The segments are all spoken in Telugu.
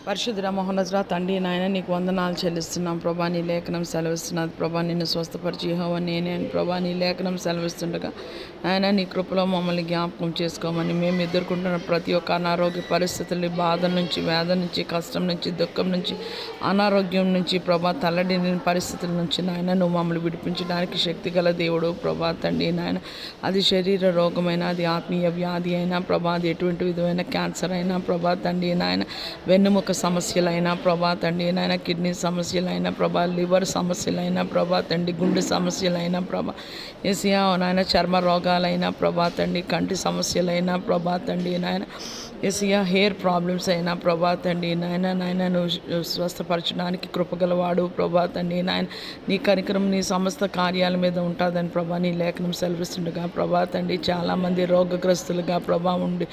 పరిశుద్ధ మహోన్నతుడా తండ్రి నాయన నీకు వందనాలు చెల్లిస్తున్నాం ప్రభా. నీ లేఖనం సెలవిస్తున్నది ప్రభా. నిన్ను స్వస్థపరిచి యెహోవా నేనే అని ప్రభా నీ లేఖనం సెలవిస్తుండగా నాయన నీ కృపలో మమ్మల్ని జ్ఞాపకం చేసుకోమని మేము ఎదుర్కొంటున్న ప్రతి ఒక్క అనారోగ్య పరిస్థితుల్ని, బాధ నుంచి, వేదన నుంచి, కష్టం నుంచి, దుఃఖం నుంచి, అనారోగ్యం నుంచి ప్రభా, తల్లడిని పరిస్థితుల నుంచి నాయన నువ్వు మమ్మల్ని విడిపించడానికి శక్తి గల దేవుడు ప్రభా తండ్రి నాయన. అది శరీర రోగమైన, అది ఆత్మీయ వ్యాధి అయినా ప్రభా, అది ఎటువంటి విధమైన క్యాన్సర్ అయినా ప్రభా తండ్రి నాయన, వెన్నుముక సమస్యలైనా ప్రభా తండ్రి నాయన, కిడ్నీ సమస్యలైనా ప్రభా, లివర్ సమస్యలైనా ప్రభా తండ్రి, గుండె సమస్యలైనా ప్రభా ఏసియా నాయన, చర్మ రోగాలైనా ప్రభా తండ్రి, కంటి సమస్యలైనా ప్రభా తండ్రి నాయన, ఏసియా హెయిర్ ప్రాబ్లమ్స్ అయినా ప్రభా తండ్రి నాయన, నువ్వు స్వస్థపరచడానికి కృపగలవాడు ప్రభా తండ్రి నాయన. నీ కనికరం నీ సమస్త కార్యాల మీద ఉంటుందని ప్రభా నీ లేఖనం సెలవిస్తుండగా ప్రభా తండ్రి, చాలామంది రోగగ్రస్తులుగా ప్రభా ఉండి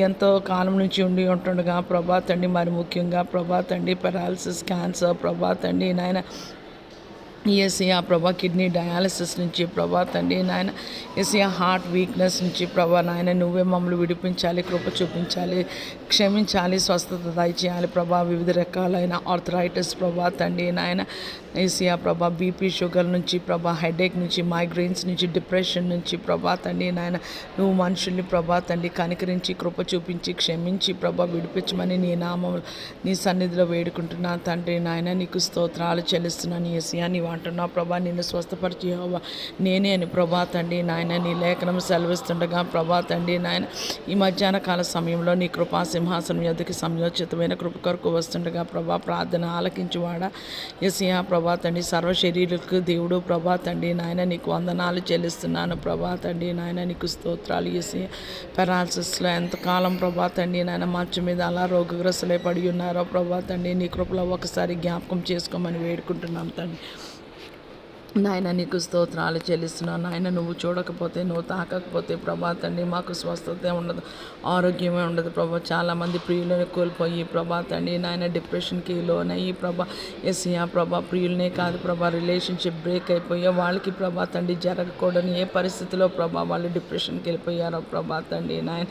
ఎంతో కాలం నుంచి ఉంటుండగా ప్రభా తండ్రి, మరి ముఖ్యంగా ప్రభా తండ్రి పెరాలసిస్, క్యాన్సర్ ప్రభా తండ్రి నాయన, ఏసియా ప్రభా కిడ్నీ డయాలసిస్ నుంచి ప్రభా తండ్రి నాయన, ఏసియా హార్ట్ వీక్నెస్ నుంచి ప్రభా నాయన నువ్వే మమ్మల్ని విడిపించాలి, కృప చూపించాలి, క్షమించాలి, స్వస్థత దయచేయాలి ప్రభా. వివిధ రకాలైన ఆర్థరైటిస్ ప్రభా తండ్రి నాయన, ఏసియా ప్రభా బీపీ, షుగర్ నుంచి ప్రభా, హెడేక్ నుంచి, మైగ్రెయిన్స్ నుంచి, డిప్రెషన్ నుంచి ప్రభా తండ్రి నాయన నువ్వు మనుషుల్ని ప్రభా తండ్రి కనికరించి, కృప చూపించి, క్షమించి ప్రభా విడిపించమని నీ నామం నీ సన్నిధిలో వేడుకుంటున్నా తండ్రి నాయన. నీకు స్తోత్రాలు చెల్లిస్తున్నాను ఏసియా. నీవు అంటున్నావు ప్రభా నిన్ను స్వస్థపరిచి యెహోవా నేనే అని ప్రభా తండ్రి నాయన. నీ లేఖనం సెలవిస్తుండగా ప్రభా తండ్రి నాయన, ఈ మధ్యాహ్న కాల సమయంలో నీ కృపా సింహాసనం ఎదుకి సంయోచితమైన కృప కొరకు వస్తుండగా ప్రభా ప్రార్థన ఆలకించువాడా ఏసియా ప్రభా తండ్రి, సర్వ శరీరులకు దేవుడు ప్రభా తండ్రి నాయన నీకు వందనాలు చెల్లిస్తున్నాను ప్రభా తండ్రి నాయన. నీకు స్తోత్రాలు ఏసియా. పెరాలసిస్లో ఎంతకాలం ప్రభా తండ్రి నాయన మంచం మీద అలా రోగగ్రస్తులై పడి ఉన్నారో ప్రభా తండ్రి, నీ కృపలో ఒకసారి జ్ఞాపకం చేసుకోమని వేడుకుంటున్నాం తండ్రి నాయన. నీకు స్తోత్రాలు చెల్లిస్తున్నాను నాయన. నువ్వు చూడకపోతే, నువ్వు తాకకపోతే ప్రభా తండ్రి మాకు స్వస్థతే ఉండదు, ఆరోగ్యమే ఉండదు ప్రభా. చాలామంది ప్రియులను కోల్పోయి ప్రభా తండ్రి నాయన డిప్రెషన్కి లోనయ్యి ప్రభా ఎస్యా ప్రభా, ప్రియులనే కాదు ప్రభా, రిలేషన్షిప్ బ్రేక్ అయిపోయా వాళ్ళకి ప్రభా తండ్రి జరగకూడని ఏ పరిస్థితిలో ప్రభా వాళ్ళు డిప్రెషన్కి వెళ్ళిపోయారో ప్రభా తండ్రి నాయన.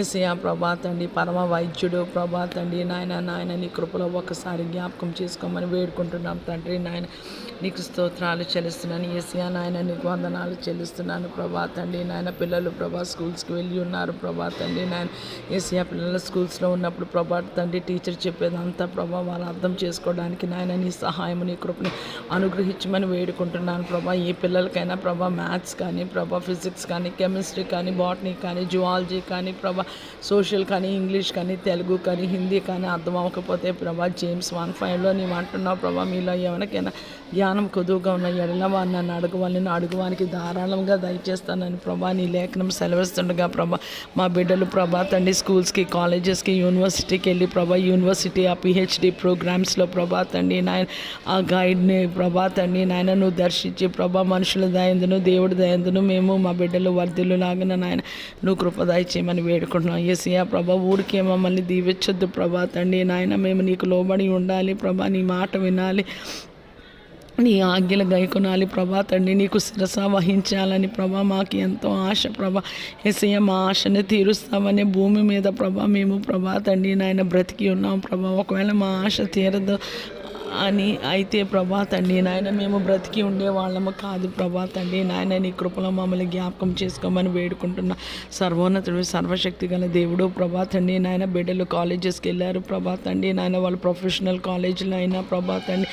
ఎస్యా ప్రభా తండ్రి పరమ వైద్యుడు ప్రభా తండ్రి నాయన నీ కృపలో ఒకసారి జ్ఞాపకం చేసుకోమని వేడుకుంటున్నాం తండ్రి నాయన. నీకు స్తోత్రాలు చెల్లిస్తున్నాను ఏసియా నాయన. నీకు వందనాలు చెల్లిస్తున్నాను ప్రభా తండ్రి నాయన. పిల్లలు ప్రభా స్కూల్స్కి వెళ్ళి ఉన్నారు ప్రభా తండ్రి నాయన. ఏసియా పిల్లలు స్కూల్స్లో ఉన్నప్పుడు ప్రభా తండ్రి టీచర్ చెప్పేదంతా ప్రభా వాళ్ళు అర్థం చేసుకోవడానికి నాయన నీ సహాయం, నీ కృపని అనుగ్రహించమని వేడుకుంటున్నాను ప్రభా. ఏ పిల్లలకైనా ప్రభా మ్యాథ్స్ కానీ ప్రభా, ఫిజిక్స్ కానీ, కెమిస్ట్రీ కానీ, బాటనీ కానీ, జువాలజీ కానీ ప్రభా, సోషల్ కానీ, ఇంగ్లీష్ కానీ, తెలుగు కానీ, హిందీ కానీ అర్థం అవ్వకపోతే ప్రభా జేమ్స్ 1:5లో నీవు అంటున్నావు ప్రభా మీలో ఎవరికైనా జ్ఞానం కొదువుగా ఉన్న ఎడల వారు నన్ను అడుగువాలని అడుగువానికి ధారాళంగా దయచేస్తానని ప్రభా నీ లేఖనం సెలవిస్తుండగా ప్రభా మా బిడ్డలు ప్రభా తండ్రి స్కూల్స్కి, కాలేజెస్కి, యూనివర్సిటీకి వెళ్ళి ప్రభా యూనివర్సిటీ ఆ పిహెచ్డి ప్రోగ్రామ్స్లో ప్రభా తండ్రి నాయన ఆ గైడ్ని ప్రభా తండ్రి నాయన నువ్వు దర్శించి ప్రభా మనుషుల దయందును, దేవుడి దయందును మేము మా బిడ్డలు వర్ధిల్లు లాగిన నాయన నువ్వు కృప దయచేయమని వేడుకుంటున్నాం ఏసియా ప్రభా. ఊరికే మమ్మల్ని దీవించొద్దు ప్రభా తండ్రి నాయన. మేము నీకు లోబడి ఉండాలి ప్రభా, నీ మాట వినాలి, నీ ఆజ్ఞలు గైకొనాలి ప్రభా తండ్రి. నీకు శిరస వహించాలని ప్రభా మాకు ఎంతో ఆశ ప్రభా. యేసయ్య మా ఆశని తీరుస్తామని భూమి మీద ప్రభా మేము ప్రభా తండ్రి నాయన బ్రతికి ఉన్నాం ప్రభా. ఒకవేళ మా ఆశ తీరదు అని అయితే ప్రభా తండ్రి నాయన మేము బ్రతికి ఉండే వాళ్ళము కాదు ప్రభా తండ్రి నాయన. నీ కృపలో మమ్మల్ని జ్ఞాపకం చేసుకోమని వేడుకుంటున్నా. సర్వోన్నతుడు, సర్వశక్తి గల దేవుడు ప్రభా తండ్రి నాయన. బిడ్డలు కాలేజెస్కి వెళ్ళారు ప్రభా తండ్రి నాయన, వాళ్ళు ప్రొఫెషనల్ కాలేజీలో అయినా ప్రభా తండ్రి,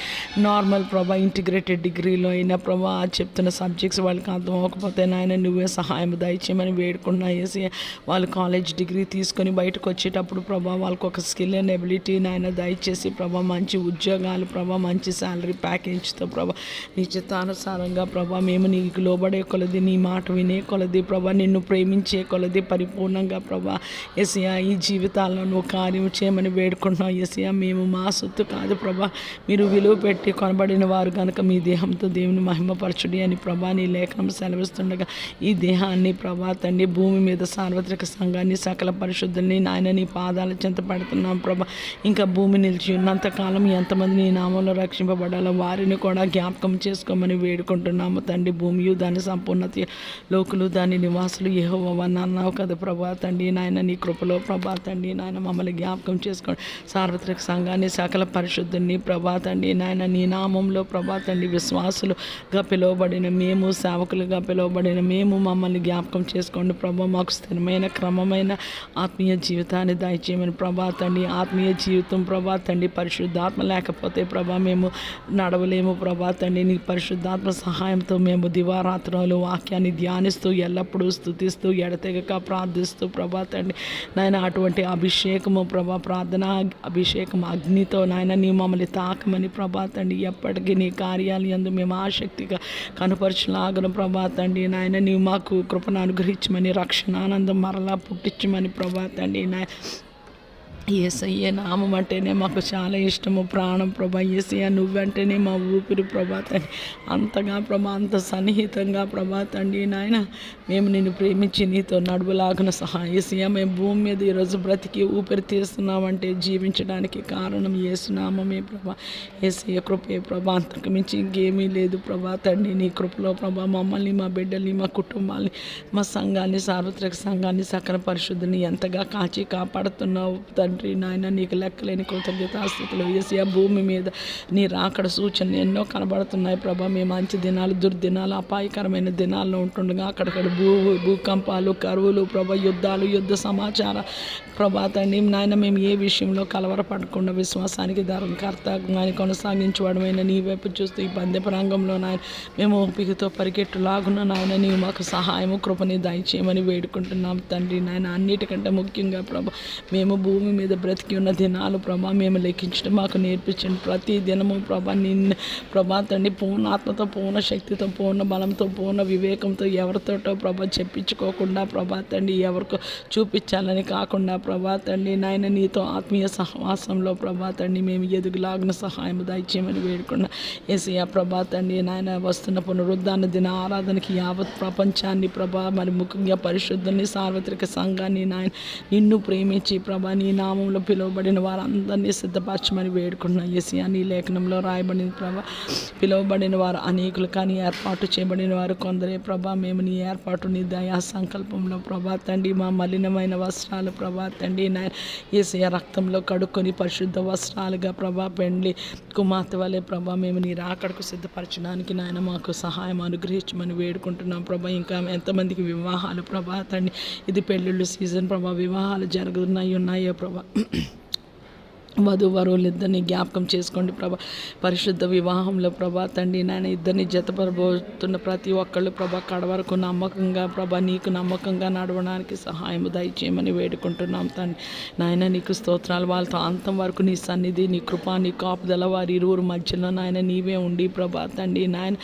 నార్మల్ ప్రభా ఇంటిగ్రేటెడ్ డిగ్రీలో అయినా ప్రభా చెప్తున్న సబ్జెక్ట్స్ వాళ్ళకి అర్థం అవ్వకపోతే నాయన నువ్వే సహాయం దయచేయమని వేడుకున్నా వేసి వాళ్ళు కాలేజ్ డిగ్రీ తీసుకొని బయటకు వచ్చేటప్పుడు ప్రభా వాళ్ళకు ఒక స్కిల్ అండ్ ఎబిలిటీ నాయన దయచేసి ప్రభా మంచి ఉద్యోగాలు ప్రభా, మంచి శాలరీ ప్యాకేజ్తో ప్రభా నీ చిత్తానుసారంగా ప్రభా మేము నీకు లోబడే కొలది, నీ మాట వినే కొలది ప్రభా, నిన్ను ప్రేమించే కొలది పరిపూర్ణంగా ప్రభా ఎసియా ఈ జీవితాల్లో నువ్వు కార్యం చేయమని వేడుకుంటున్నావు ఎసియా. మేము మా సొత్తు కాదు ప్రభా, మీరు విలువ పెట్టి కొనబడిన వారు కనుక మీ దేహంతో దేవుని మహిమపరచుడి అని ప్రభా నీ లేఖనం సెలవిస్తుండగా ఈ దేహాన్ని ప్రభా తండ్రి భూమి మీద సార్వత్రిక సంఘాన్ని సకల పరిశుద్ధుల్ని నాయన నీ పాదాల చెంత పెడుతున్నాం ప్రభా. ఇంకా భూమి నిలిచి ఉన్నంతకాలం ఎంతమంది నీ నామంలో రక్షింపబడాలి. వారిని కూడా జ్ఞాపకం చేసుకోమని వేడుకుంటున్నాము తండ్రి. భూమియు దాని సంపూర్ణత, లోకులు దాని నివాసులు యెహోవా అన్నావు కదా ప్రభా తండ్రి నాయన. నీ కృపలో ప్రభా తండ్రి నాయన మమ్మల్ని జ్ఞాపకం చేసుకోండి. సార్వత్రిక సంఘాన్ని సకల పరిశుద్ధుని ప్రభా తండ్రి నాయన నీ నామంలో ప్రభా తండ్రి విశ్వాసులుగా పిలువబడిన మేము, సేవకులుగా పిలువబడిన మేము మమ్మల్ని జ్ఞాపకం చేసుకోండి ప్రభా. మాకు స్థిరమైన క్రమమైన ఆత్మీయ జీవితాన్ని దయచేయమని ప్రభా తండ్రి. ఆత్మీయ జీవితం ప్రభా తండ్రి పరిశుద్ధాత్మ లేకపోతే ప్రభా మేము నడవలేము ప్రభా తండ్రి. నీ పరిశుద్ధాత్మ సహాయంతో మేము దివారాత్రులు వాక్యాన్ని ధ్యానిస్తూ ఎల్లప్పుడూ స్తుతిస్తూ ఎడతెగక ప్రార్థిస్తూ ప్రభా తండ్రి నాయన అటువంటి అభిషేకము ప్రభా, ప్రార్థన అభిషేకం అగ్నితో నాయన నీ మమ్మల్ని తాకమని ప్రభా తండ్రి. ఎప్పటికీ నీ కార్యాలు యందు మేము ఆసక్తిగా కనపరచలాగను ప్రభా తండ్రి నాయన. నీవు మాకు కృపను అనుగ్రహించమని, రక్షణానందం మరలా పుట్టించమని ప్రభా తండ్రి నాయన. యేసయ్య నామం అంటేనే మాకు చాలా ఇష్టము, ప్రాణం ప్రభా. యేసయ్య నువ్వంటేనే మా ఊపిరి ప్రభా తండ్రి. అంతగా ప్రభా, అంత సన్నిహితంగా ప్రభా తండ్రి నాయన మేము నిన్ను ప్రేమించి నీతో నడువులాగున సహాయం. యేసయ్య మేము భూమి మీద ఈరోజు బ్రతికి ఊపిరి తీస్తున్నామంటే జీవించడానికి కారణం యేసునామమే ప్రభా. యేసయ్య కృపే ప్రభా, అంతకు మించి ఇంకేమీ లేదు ప్రభా తండ్రి. నీ కృపలో ప్రభా మమ్మల్ని, మా బిడ్డల్ని, మా కుటుంబాన్ని, మా సంఘాన్ని, సార్వత్రిక సంఘాన్ని, సకల పరిశుద్ధిని ఎంతగా కాచి కాపాడుతున్నావు తండ్రి నాయన. నీకు లెక్కలేని కృతజ్ఞతాస్తుతులు యేసయ్య. భూమి మీద నీ రాకడ సూచనలు ఎన్నో కనబడుతున్నాయి ప్రభా. మేము మంచి దినాలు, దుర్దినాలు, అపాయకరమైన దినాల్లో ఉంటుండగా అక్కడక్కడ భూకంపాలు, కరువులు ప్రభా, యుద్ధాలు, యుద్ధ సమాచార ప్రభా తండ్రి నాయన. మేము ఏ విషయంలో కలవరపడకుండా విశ్వాసానికి కర్తజ్ఞాన్ని కొనసాగించడమైన నీ వైపు చూస్తూ ఈ పందెపు రంగంలో నాయన మేము ఓపికతో పరిగెట్టులాగున్న నాయన నీవు మాకు సహాయము, కృపని దయచేయమని వేడుకుంటున్నాం తండ్రి నాయన. అన్నిటికంటే ముఖ్యంగా ప్రభా మేము భూమి మీద బ్రతికి ఉన్న దినాలు ప్రభా మేము లెక్కించడం మాకు నేర్పించండి. ప్రతి దినము ప్రభా నిన్ను ప్రభా తండ్రి పూర్ణ ఆత్మతో, పూర్ణ శక్తితో, పూర్ణ బలంతో, పూర్ణ వివేకంతో ఎవరితోటో ప్రభా చెప్పించుకోకుండా ప్రభా తండ్రి ఎవరికో చూపించాలని కాకుండా ప్రభా తండ్రి నాయన నీతో ఆత్మీయ సహవాసంలో ప్రభా తండ్రి మేము ఎదుగులాగిన సహాయం దయచేయమని వేడుకున్నా యేసయ్య. ప్రభా తండ్రి నాయన వస్తున్న పునరుద్ధాన దిన ఆరాధనకి యావత్ ప్రపంచాన్ని ప్రభా, మరి ముఖ్యంగా పరిశుద్ధుల్ని, సార్వత్రిక సంఘాన్ని నాయన నిన్ను ప్రేమించి ప్రభా నీ నామంలో పిలువబడిన వారందరినీ సిద్ధపరచమని వేడుకున్నా యేసయ్య. నీ లేఖనంలో రాయబడిన ప్రభా పిలువబడిన వారు అనేకులు, కానీ ఏర్పాటు చేయబడిన వారు కొందరే ప్రభా. మేము నీ ఏర్పాటు, నీ దయా సంకల్పంలో ప్రభా తండ్రి మా మలినమైన వస్త్రాలు ప్రభా తండ్రి నాయన యేసయ్య రక్తంలో కడుక్కొని పరిశుద్ధ వస్త్రాలుగా ప్రభా పెండ్లి కుమార్తె వలె ప్రభా మేము నీ రాకడకు సిద్ధపరచడానికి నాయన మాకు సహాయం అనుగ్రహించమని వేడుకుంటున్నాం ప్రభా. ఇంకా ఎంతమందికి వివాహాలు ప్రభా తండ్రి, ఇది పెళ్ళిళ్ళు సీజన్ ప్రభా, వివాహాలు ఉన్నాయో ప్రభా. వధువరులు ఇద్దరిని జ్ఞాపకం చేసుకోండి ప్రభా. పరిశుద్ధ వివాహంలో ప్రభా తండ్రి నాయన ఇద్దరిని జతపరబోతున్న ప్రతి ఒక్కళ్ళు ప్రభా కడ వరకు నమ్మకంగా ప్రభా నీకు నమ్మకంగా నడవడానికి సహాయం దయచేయమని వేడుకుంటున్నాం తండ్రి నాయన. నీకు స్తోత్రాలు. వాళ్ళతో అంతం వరకు నీ సన్నిధి, నీ కృప, నీ కాపుదల వారి ఇరువురు మధ్యలో నాయన నీవే ఉండి ప్రభా తండ్రి నాయన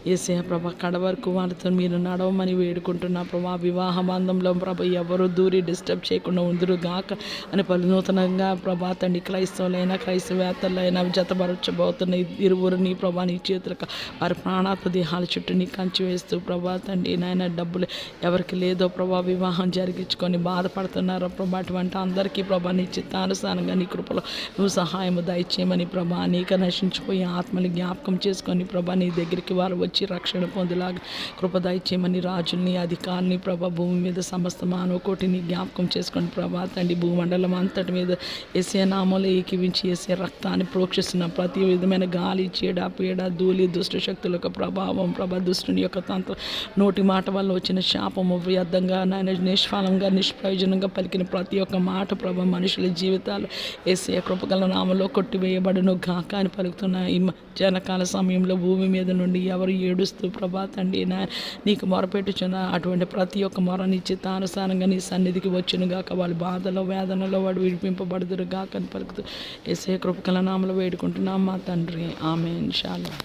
యేసయ్య ప్రభా కడ వరకు వాళ్ళతో మీరు నడవమని వేడుకుంటున్నా ప్రభా. వివాహ బంధంలో ప్రభా ఎవరు దూరి డిస్టర్బ్ చేయకుండా ఉందురు గాక అని నూతనంగా ప్రభా తండ్రి క్రైస్తవులైనా క్రైస్తవేత్తలైనా జతపరచబోతున్న ఇరువురు నీ ప్రభా నీ చేతులకు వారి ప్రాణాత్మ దేహాల చుట్టూ నీ కంచి వేస్తూ ప్రభా తండ్రి నాయన డబ్బులు ఎవరికి లేదో ప్రభా వివాహం జరిగించుకొని బాధపడుతున్నారో ప్రభా అటువంటి అందరికీ ప్రభా నీ చిత్తానుసారంగా నీ కృపలో నువ్వు సహాయము దయచేయమని ప్రభా. అనేక నశించిపోయి ఆత్మని జ్ఞాపకం చేసుకొని ప్రభా నీ దగ్గరికి వారు వచ్చి రక్షణ పొందేలాగా కృప దయచేయమని రాజుల్ని, అధికారిని ప్రభా భూమి మీద సమస్త మానవ కోటిని జ్ఞాపకం చేసుకొని ప్రభా తండ్రి భూమండలం అంతటి మీద యేసయ్య నామములో ఏకీవించి యేసయ్య రక్తాన్ని ప్రోక్షిస్తున్న ప్రతి విధమైన గాలి, చీడ, పీడ, ధూళి, దుష్ట శక్తుల యొక్క ప్రభావం ప్రభా, దుష్టుని యొక్క తంత్ర నోటి మాట వల్ల వచ్చిన శాపము వ్యర్థంగా నాయన నిష్ఫలంగా నిష్ప్రయోజనంగా పలికిన ప్రతి ఒక్క మాట ప్రభా మనుషుల జీవితాలు యేసయ్య కృపగల నామములో కొట్టివేయబడును గాక అని పలుకుతున్న ఈ జనకాల సమయంలో భూమి మీద నుండి ఎవరు ఏడుస్తూ ప్రభా తండ్రి నాయన నీకు మొరపెట్టుచున్న అటువంటి ప్రతి ఒక్క మొర నీ చిత్తానుసారంగా నీ సన్నిధికి వచ్చును గాక. వాళ్ళ బాధలో వేదనలో వాడు విడిపింపబడుదురు గాక అని పలుకుతూ యేసయ్య కృపగల నామములో వేడుకుంటున్నాం మా తండ్రి. ఆమేన్. షాలోమ్.